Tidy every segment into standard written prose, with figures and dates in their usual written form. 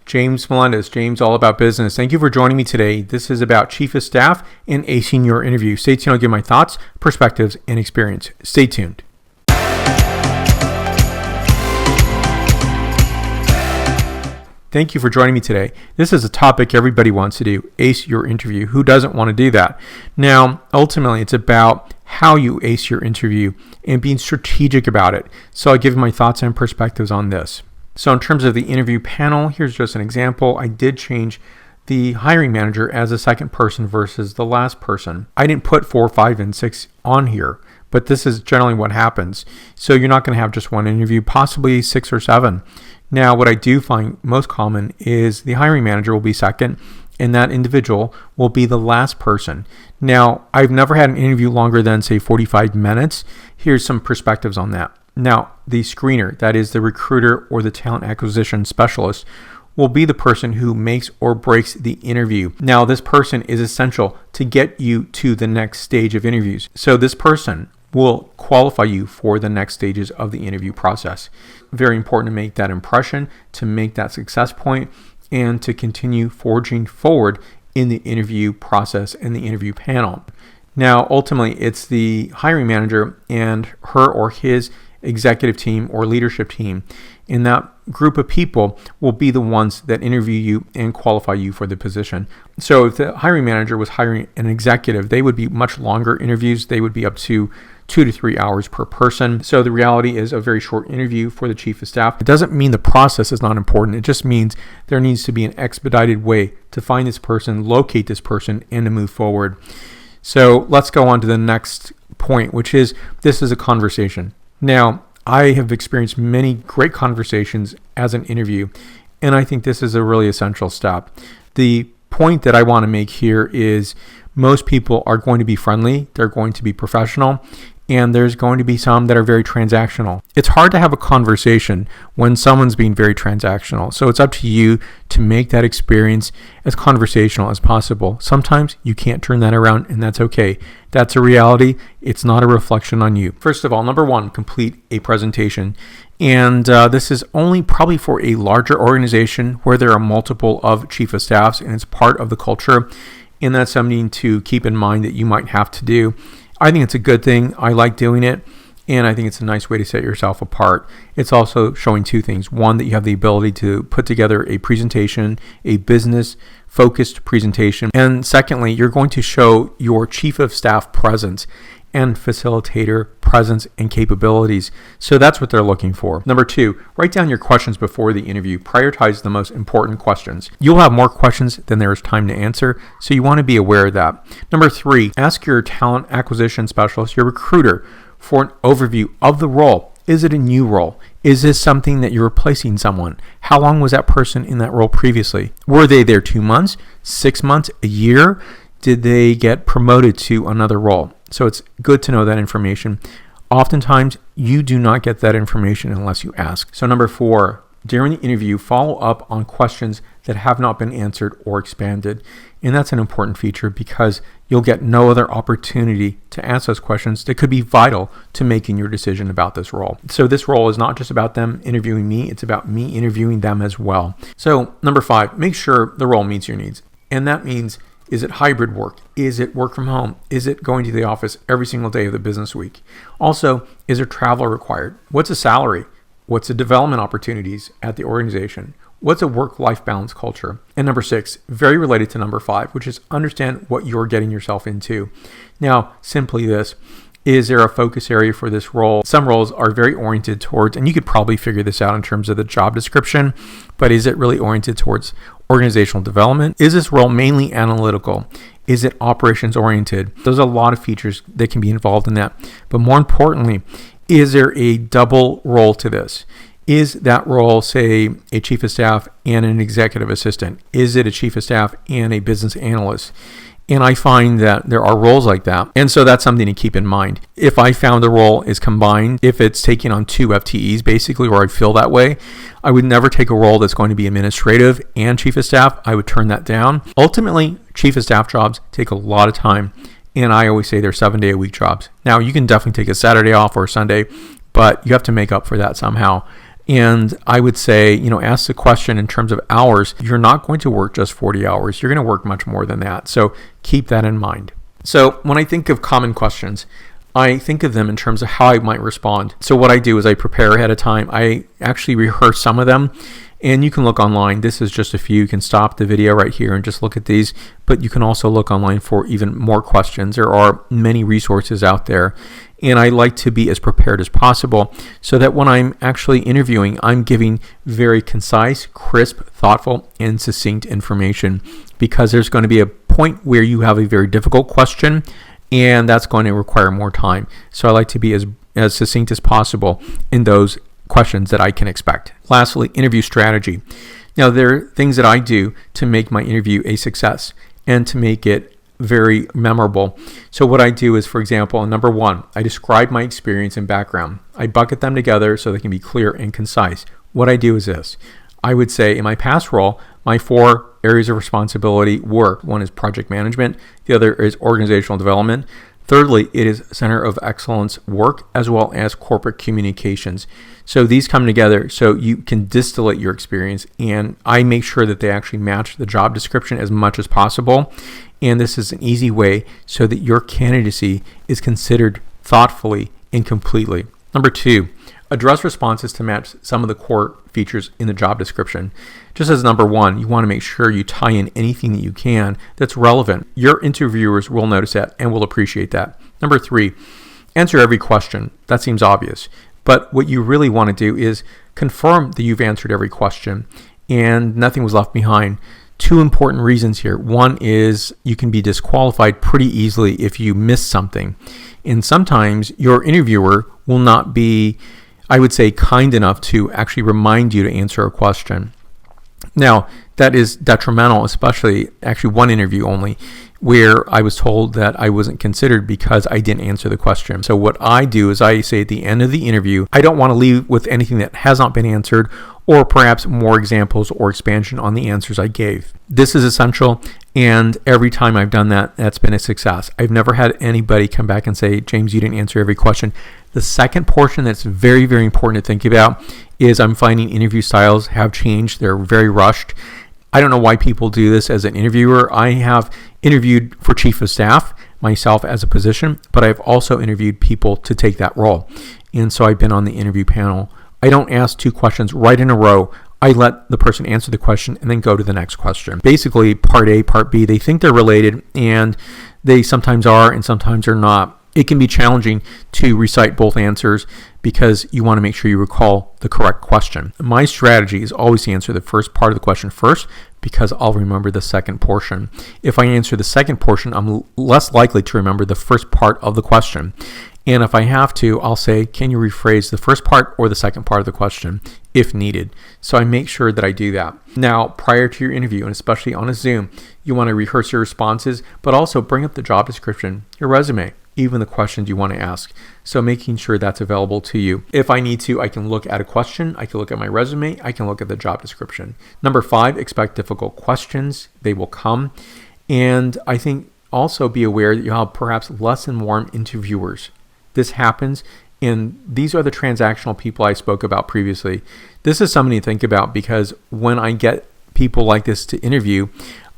James Melendez, James All About Business. Thank you for joining me today. This is about Chief of Staff and acing your interview. Stay tuned. I'll give my thoughts, perspectives, and experience. Stay tuned. Thank you for joining me today. This is a topic everybody wants to do, ace your interview. Who doesn't want to do that? Now, ultimately, it's about how you ace your interview and being strategic about it. So I'll give you my thoughts and perspectives on this. So in terms of the interview panel, here's just an example. I did change the hiring manager as a second person versus the last person. I didn't put 4, 5, and 6 on here, but this is generally what happens. So you're not going to have just one interview, possibly 6 or 7. Now, what I do find most common is the hiring manager will be second, and that individual will be the last person. Now, I've never had an interview longer than, say, 45 minutes. Here's some perspectives on that. Now, the screener, that is the recruiter or the talent acquisition specialist, will be the person who makes or breaks the interview. Now, this person is essential to get you to the next stage of interviews. So this person will qualify you for the next stages of the interview process. Very important to make that impression, to make that success point, and to continue forging forward in the interview process and the interview panel. Now, ultimately, it's the hiring manager and her or his executive team or leadership team. And that group of people will be the ones that interview you and qualify you for the position. So if the hiring manager was hiring an executive, they would be much longer interviews. They would be up to 2 to 3 hours per person. So the reality is a very short interview for the chief of staff. It doesn't mean the process is not important. It just means there needs to be an expedited way to find this person, locate this person, and to move forward. So let's go on to the next point, which is this is a conversation. Now, I have experienced many great conversations as an interview, and I think this is a really essential step. The point that I want to make here is most people are going to be friendly, they're going to be professional, and there's going to be some that are very transactional. It's hard to have a conversation when someone's being very transactional. So it's up to you to make that experience as conversational as possible. Sometimes you can't turn that around, and that's okay. That's a reality. It's not a reflection on you. First of all, number 1, complete a presentation. And this is only probably for a larger organization where there are multiple of chief of staffs and it's part of the culture. And that's something to keep in mind that you might have to do. I think it's a good thing. I like doing it, and I think it's a nice way to set yourself apart. It's also showing 2 things. 1, that you have the ability to put together a presentation, a business-focused presentation. And secondly, you're going to show your chief of staff presence and facilitator presence and capabilities. So that's what they're looking for. Number 2, write down your questions before the interview. Prioritize the most important questions. You'll have more questions than there is time to answer, so you want to be aware of that. Number 3, ask your talent acquisition specialist, your recruiter, for an overview of the role. Is it a new role? Is this something that you're replacing someone? How long was that person in that role previously? Were they there 2 months, 6 months, a year? Did they get promoted to another role? So it's good to know that information. Oftentimes, you do not get that information unless you ask. So number 4, during the interview, follow up on questions that have not been answered or expanded. And that's an important feature because you'll get no other opportunity to ask those questions that could be vital to making your decision about this role. So this role is not just about them interviewing me, it's about me interviewing them as well. So number 5, make sure the role meets your needs. And that means, is it hybrid work? Is it work from home? Is it going to the office every single day of the business week? Also, is there travel required? What's the salary? What's the development opportunities at the organization? What's a work-life balance culture? And number 6, very related to number 5, which is understand what you're getting yourself into. Now, simply this, is there a focus area for this role? Some roles are very oriented towards, and you could probably figure this out in terms of the job description, but is it really oriented towards organizational development? Is this role mainly analytical? Is it operations oriented? There's a lot of features that can be involved in that. But more importantly, is there a double role to this? Is that role, say, a chief of staff and an executive assistant? Is it a chief of staff and a business analyst? And I find that there are roles like that. And so that's something to keep in mind. If I found the role is combined, if it's taking on 2 FTEs basically, or I feel that way, I would never take a role that's going to be administrative and chief of staff. I would turn that down. Ultimately, chief of staff jobs take a lot of time. And I always say they're 7-day-a-week jobs. Now, you can definitely take a Saturday off or a Sunday, but you have to make up for that somehow. And I would say, ask the question in terms of hours. You're not going to work just 40 hours. You're going to work much more than that. So keep that in mind. So when I think of common questions, I think of them in terms of how I might respond. So what I do is I prepare ahead of time. I actually rehearse some of them, and you can look online. This is just a few. You can stop the video right here and just look at these, but you can also look online for even more questions. There are many resources out there, and I like to be as prepared as possible so that when I'm actually interviewing, I'm giving very concise, crisp, thoughtful, and succinct information, because there's going to be a point where you have a very difficult question, and that's going to require more time. So I like to be as succinct as possible in those questions that I can expect. Lastly, interview strategy. Now, there are things that I do to make my interview a success and to make it very memorable. So what I do is, for example, number one, I describe my experience and background. I bucket them together so they can be clear and concise. What I do is this. I would say in my past role, my 4 areas of responsibility were: one is project management, the other is organizational development. Thirdly, it is center of excellence work, as well as corporate communications. So these come together so you can distillate your experience, and I make sure that they actually match the job description as much as possible. And this is an easy way so that your candidacy is considered thoughtfully and completely. Number 2, address responses to match some of the core features in the job description. Just as number 1, you want to make sure you tie in anything that you can that's relevant. Your interviewers will notice that and will appreciate that. Number 3, answer every question. That seems obvious, but what you really want to do is confirm that you've answered every question and nothing was left behind. 2 important reasons here. One is you can be disqualified pretty easily if you miss something. And sometimes your interviewer will not be, I would say, kind enough to actually remind you to answer a question. Now, that is detrimental, especially actually one interview only, where I was told that I wasn't considered because I didn't answer the question. So what I do is I say at the end of the interview, I don't want to leave with anything that has not been answered, or perhaps more examples or expansion on the answers I gave. This is essential, and every time I've done that, that's been a success. I've never had anybody come back and say, James, you didn't answer every question. The second portion that's very, very important to think about is I'm finding interview styles have changed. They're very rushed. I don't know why people do this as an interviewer. I have interviewed for chief of staff myself as a position, but I've also interviewed people to take that role. And so I've been on the interview panel. I don't ask 2 questions right in a row. I let the person answer the question and then go to the next question. Basically, part A, part B, they think they're related, and they sometimes are and sometimes are not. It can be challenging to recite both answers because you want to make sure you recall the correct question. My strategy is always to answer the first part of the question first, because I'll remember the second portion. If I answer the second portion, I'm less likely to remember the first part of the question. And if I have to, I'll say, can you rephrase the first part or the second part of the question if needed? So I make sure that I do that. Now, prior to your interview, and especially on a Zoom, you want to rehearse your responses, but also bring up the job description, your resume, even the questions you want to ask. So making sure that's available to you. If I need to, I can look at a question, I can look at my resume, I can look at the job description. Number 5, expect difficult questions. They will come. And I think also be aware that you'll have perhaps less than warm interviewers. This happens, and these are the transactional people I spoke about previously. This is something to think about, because when I get people like this to interview,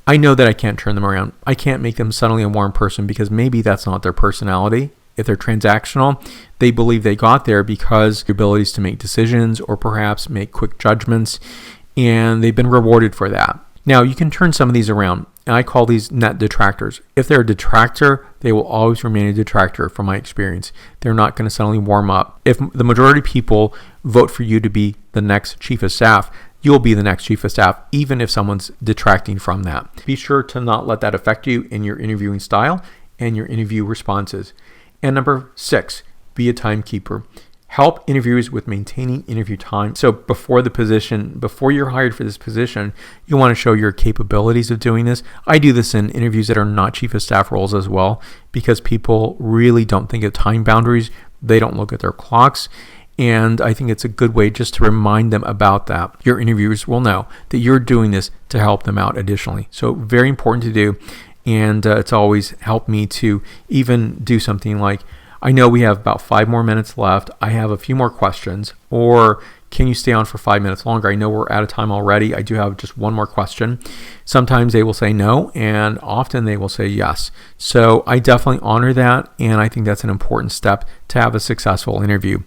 I know that I can't turn them around. I can't make them suddenly a warm person, because maybe that's not their personality. If they're transactional, they believe they got there because their abilities to make decisions or perhaps make quick judgments, and they've been rewarded for that. Now, you can turn some of these around, and I call these net detractors. If they're a detractor, they will always remain a detractor from my experience. They're not going to suddenly warm up. If the majority of people vote for you to be the next chief of staff, you'll be the next chief of staff, even if someone's detracting from that. Be sure to not let that affect you in your interviewing style and your interview responses. And number 6, be a timekeeper. Help interviewers with maintaining interview time. So before you're hired for this position, you want to show your capabilities of doing this. I do this in interviews that are not chief of staff roles as well, because people really don't think of time boundaries. They don't look at their clocks. And I think it's a good way just to remind them about that. Your interviewers will know that you're doing this to help them out additionally. So very important to do. And it's always helped me to even do something like, I know we have about 5 more minutes left. I have a few more questions. Or can you stay on for 5 minutes longer? I know we're out of time already. I do have just one more question. Sometimes they will say no, and often they will say yes. So I definitely honor that, and I think that's an important step to have a successful interview.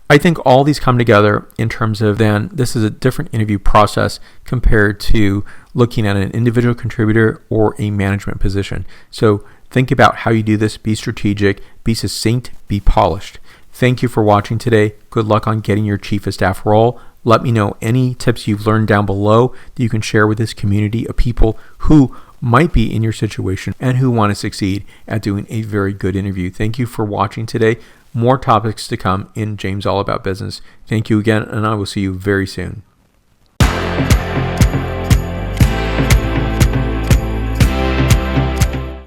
I think all these come together in terms of then this is a different interview process compared to looking at an individual contributor or a management position. So think about how you do this. Be strategic, be succinct, be polished. Thank you for watching today. Good luck on getting your chief of staff role. Let me know any tips you've learned down below that you can share with this community of people who might be in your situation and who want to succeed at doing a very good interview. Thank you for watching today. More topics to come in James All About Business. Thank you again, and I will see you very soon.